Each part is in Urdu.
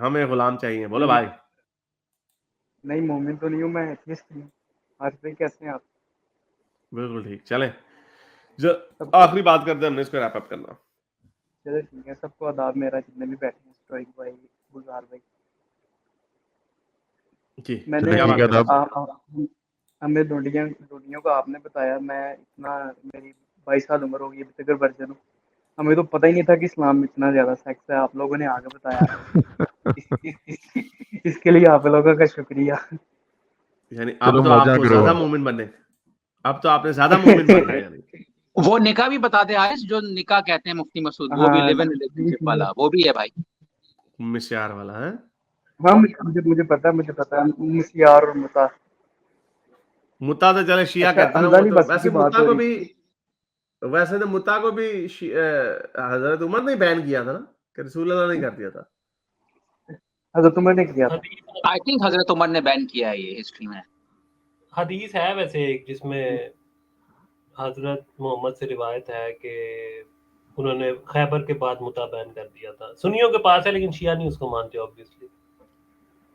ہمیں غلام چاہیے. بولو بھائی. نہیں مومن تو نہیں ہوں میں, ایتھیسٹ ہوں. عارف بھائی کیسے ہیں آپ؟ بالکل ٹھیک. چلیں آخری بات کرتے ہیں, ہم نے اس کو ریپ اپ کرنا. چلو ٹھیک ہے, سب کو آداب میرا, جتنے بھی بیٹھے ہیں, اسٹرائک بھائی, گلزار بھائی. جی میں نے کیا بات کریں. ہمیں ڈونڈیوں کا آپ نے بتایا, میں اتنا میری 22 سال عمر ہوگی ابھی تک ورجن ہوں, ہمیں تو پتہ ہی نہیں تھا کہ اسلام میں اتنا زیادہ سیکس ہے, آپ لوگوں نے آگے بتایا. اس کے لیے آپ لوگوں کا شکریہ. یعنی اب تو آپ کو زیادہ مومن بننے, اب تو آپ نے زیادہ مومن بننا ہے. یعنی وہ نکاح بھی بتا دے آئس, جو نکاح کہتے ہیں مفتی مسعود, وہ بھی لیو ان ریلیشن شپ والا, وہ بھی ہے بھائی. مسیار والا ہے. ہاں مجھے پتا ہے مسیار اور متا. متا تو چلے شیعہ کہتے ہیں, وہ تو ویسے متا کو بھی, ویسے تو متا کو بھی حضرت عمر نے بین کیا تھا نا, کہ رسول اللہ نے کر دیا تھا. حضرت عمر نے کیا تھا. آئی تھنک حضرت عمر نے بین کیا ہے یہ ہسٹری میں. حدیث ہے ویسے ایک جس میں حضرت محمد سے روایت ہے کہ انہوں نے خیبر کے بعد متا بین کر دیا تھا. سنیوں کے پاس ہے لیکن شیعہ نہیں اس کو مانتے obviously.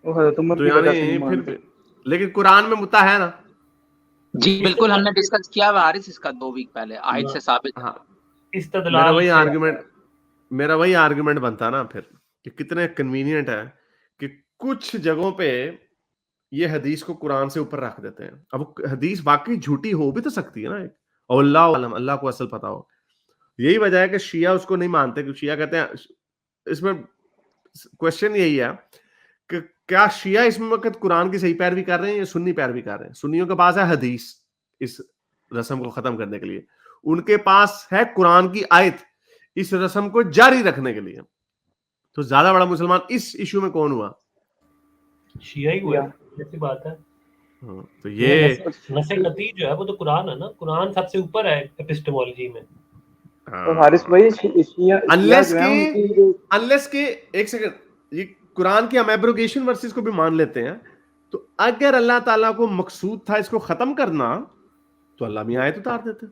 وہ حضرت عمر تو کی وجہ سے یعنی نہیں پھر مانتے. لیکن قرآن میں متا ہے نا. جی بالکل, ہم نے ڈسکس کیا ہوا حارث اس کا 2 ویک پہلے, آیت سے ثابت ہے. استدلال میرا وہی آرگومنٹ بنتا نا پھر, کہ کتنے کنوینئنٹ ہے کہ کچھ جگہوں پہ یہ حدیث کو قرآن سے اوپر رکھ دیتے ہیں. اب حدیث واقعی جھوٹی ہو بھی تو سکتی ہے نا, اور اللہ علم, اللہ کو اصل پتا ہو. یہی وجہ ہے کہ شیعہ اس کو نہیں مانتے, کہ شیعہ کہتے ہیں, اس میں کوشچن یہی ہے کہ کیا شیعہ اس وقت قرآن کی صحیح پیروی کر رہے ہیں یا سنی پیروی کر رہے ہیں. سنیوں کے پاس ہے حدیث اس رسم کو ختم کرنے کے لیے, ان کے پاس ہے قرآن کی آیت اس رسم کو جاری رکھنے کے لیے. تو زیادہ بڑا مسلمان اس ایشو میں کون ہوا؟ شیعہ ہی ہوا, ایسی بات ہے. تو یہ نسخ قطعی جو ہے وہ تو قرآن ہے نا, قرآن سب سے اوپر ہے ایپسٹمولوجی میں. حارث بھائی انلیس کہ ایک سیکنڈ, یہ قرآن کی ہم ایبروگیشن ورسز کو بھی مان لیتے ہیں, تو اگر اللہ تعالیٰ کو مقصود تھا اس کو ختم کرنا تو اللہ میاں آیت اتار دیتے.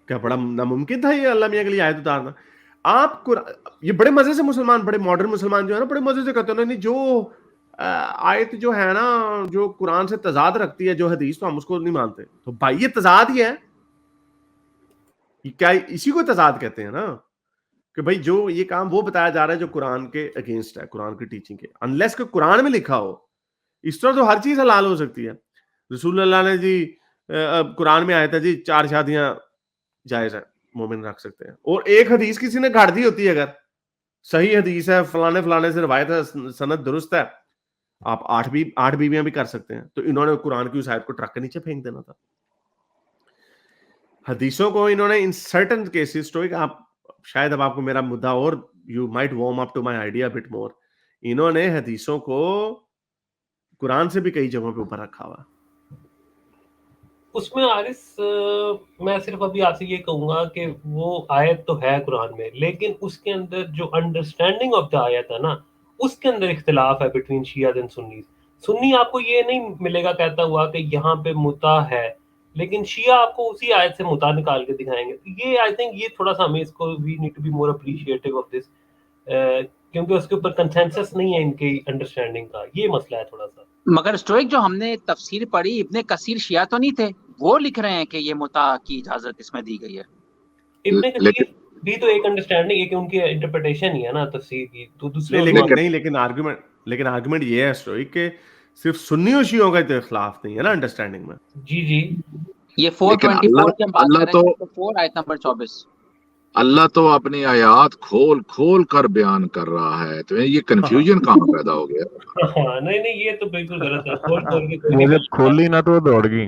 کیا بڑا ناممکن تھا یہ اللہ میاں کے لیے آیت اتارنا؟ آپ یہ بڑے مزے سے مسلمان, بڑے ماڈرن مسلمان جو ہے نا, بڑے مزے سے کہتے ہیں نہیں جو آیت جو ہے نا جو قرآن سے تضاد رکھتی ہے جو حدیث, تو ہم اس کو نہیں مانتے. تو بھائی یہ تضاد ہی ہے, کیا اسی کو تضاد کہتے ہیں نا, کہ بھائی جو یہ کام وہ بتایا جا رہا ہے جو قرآن کے اگینسٹ ہے, قرآن کی ٹیچنگ کے, انلیس کہ قرآن میں لکھا ہو. اس طرح تو ہر چیز حلال ہو سکتی ہے. رسول اللہ نے جی قرآن میں آیا تھا جی 4 شادیاں جائز ہے, مومن رکھ سکتے ہیں, اور ایک حدیث کسی نے گھاڑ دی ہوتی ہے, اگر صحیح حدیث ہے, فلانے سے روایت ہے, سند درست ہے, آپ 8 بیویاں بھی کر سکتے ہیں. تو انہوں نے قرآن کی اس آیت کو ٹرک کے نیچے پھینک دینا تھا. حدیثوں کو انہوں نے ان سرٹن کیسز تو, آپ شاید اب آپ کو میرا مدعا اور you might warm up to my idea bit more, انہوں نے حدیثوں کو قرآن سے بھی کئی جگہوں پہ اوپر رکھا ہوا. اس میں حارث میں صرف ابھی آپ سے یہ کہوں گا کہ وہ آیت تو ہے قرآن میں, لیکن اس کے اندر جو انڈرسٹینڈنگ آف دا آیت ہے نا, اس کے اندر اختلاف ہے بٹوین شیعہ اینڈ سنیز. سنی آپ کو یہ نہیں ملے گا کہتا ہوا کہ یہاں پہ متا ہے, لیکن شیعہ آپ کو اسی آیت سے متا نکال کے دکھائیں گے. یہ آئی تھنک یہ تھوڑا سا ہمیں اس کو we need to be more appreciative of this, کیونکہ اس کے اوپر کنسنسس نہیں ہے ان کی انڈرسٹینڈنگ کا, یہ مسئلہ ہے تھوڑا سا. مگر اسٹوئک جو ہم نے تفسیر پڑھی, ابن کثیر شیعہ تو نہیں تھے, وہ لکھ رہے ہیں کہ یہ متا کی اجازت اس میں دی گئی ہے. ابن کثیر بھی تو ایک انڈرسٹینڈنگ ہے کہ ان کی انٹرپریٹیشن ہی ہے نا تفسیر کی, تو دوسرے لیکن آرگومنٹ یہ ہے اسٹوئک کہ صرف سنی و شیعوں کا اختلاف نہیں ہے نا انڈرسٹینڈنگ میں. جی یہ 424 کی ہم بات کر رہے ہیں, 4 آیت نمبر 24. اللہ تو اپنی آیات کھول کر بیان کر رہا ہے, تو یہ کنفیوژن کہاں پیدا ہو گیا؟ نہیں یہ تو بالکل غلط ہے. کھول جب کھولی نہ تو دوڑ گئی.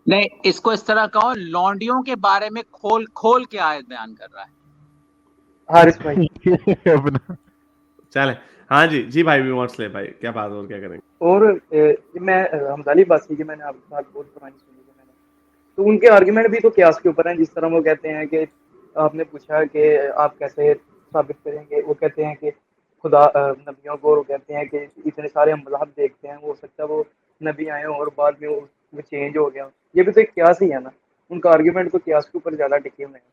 نہیں, اس کو اس طرح کہو, لونڈیوں کے بارے میں کھول کے آیت بیان کر رہا ہے. حارث بھائی چلیں, ہاں جی بھائی ویورز لے بھائی, کیا بات اور کیا کریں گے. اور میں حمزالی بات کی کہ میں نے آپ کی بات بہت پرانی سنی ہے میں نے, تو ان کے آرگومنٹ بھی تو قیاس کے اوپر ہیں. جس طرح وہ کہتے ہیں کہ آپ نے پوچھا کہ آپ کیسے ثابت کریں گے, وہ کہتے ہیں کہ خدا نبیوں کو, وہ کہتے ہیں کہ اتنے سارے ہم مذہب دیکھتے ہیں, ہو سکتا ہے وہ نبی آئے ہوں اور بعد میں وہ چینج ہو گیا. یہ بھی تو ایک قیاس ہی ہے نا, ان کا آرگومنٹ تو قیاس کے اوپر زیادہ ٹکے ہوئے ہیں.